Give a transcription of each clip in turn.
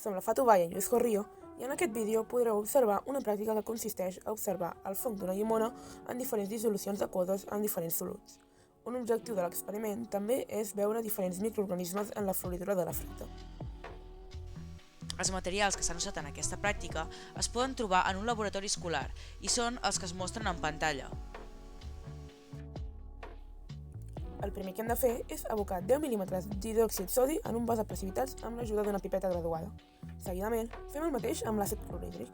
Som la Fatubaya i Lluís Corrillo i en aquest vídeo podreu observar una pràctica que consisteix a observar el fong d'una llimona en diferents dissolucions aquoses en diferents soluts. Un objectiu de l'experiment també és veure diferents microorganismes en la floridura de la fruita. Els materials que s'han usat en aquesta pràctica es poden trobar en un laboratori escolar i són els que es mostren en pantalla. El primer que hem de fer és abocar 10 mil·límetres d'hidròxid sodi en un vas de precipitats amb l'ajuda d'una pipeta graduada. Seguidament, fem el mateix amb l'àcid clorhídric.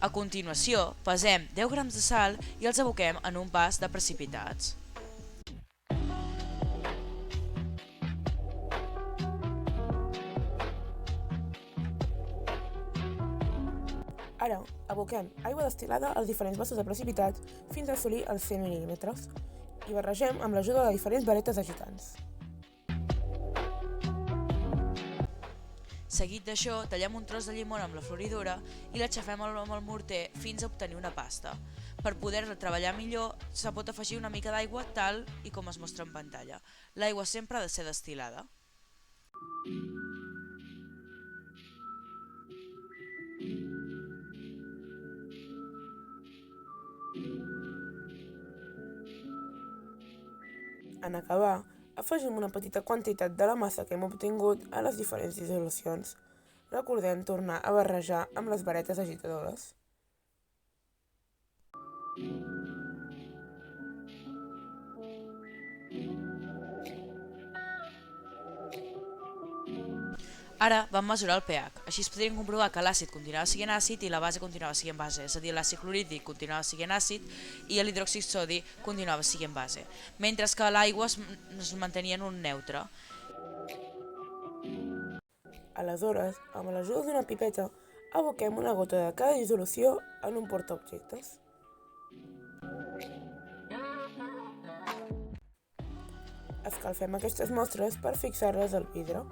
A continuació, pesem 10 grams de sal i els aboquem en un vas de precipitats. Ara, aboquem aigua destil·lada als diferents vasos de precipitats fins a assolir els 100 mil·límetres i barregem amb l'ajuda de diferents varetes agitants. Seguit d'això, tallem un tros de llimona amb la floridura i l'aixafem amb el morter fins a obtenir una pasta. Per poder-la treballar millor, se pot afegir una mica d'aigua tal i com es mostra en pantalla. L'aigua sempre ha de ser destil·lada. En acabar, afegim una petita quantitat de la massa que hem obtingut a les diferents dissolucions. Recordem tornar a barrejar amb les varetes agitadores. Ara vam mesurar el pH, així es podrien comprovar que l'àcid continuava sent àcid i la base continuava sent base, és a dir, l'àcid clorhídric continuava sent àcid i l'hidròxid sodi continuava sent base, mentre que l'aigua es mantenia en un neutre. Aleshores, amb l'ajuda d'una pipeta, aboquem una gota de cada dissolució en un portaobjectes. Escalfem aquestes mostres per fixar-les al vidre.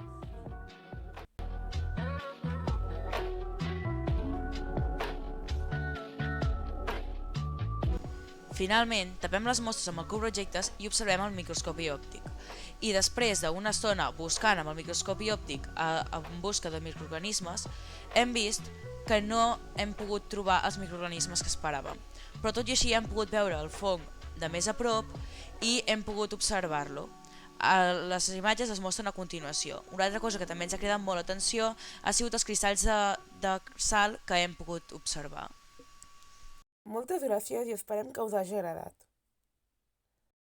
Finalment, tapem les mostres amb el cubreobjectes i observem el microscopi òptic. I després d'una estona buscant amb el microscopi òptic en busca de microorganismes, hem vist que no hem pogut trobar els microorganismes que esperàvem. Però tot i així hem pogut veure el fong de més a prop i hem pogut observar-lo. Les imatges es mostren a continuació. Una altra cosa que també ens ha cridat molt l'atenció ha sigut els cristalls de sal que hem pogut observar. Moltes gràcies i esperem que us hagi agradat.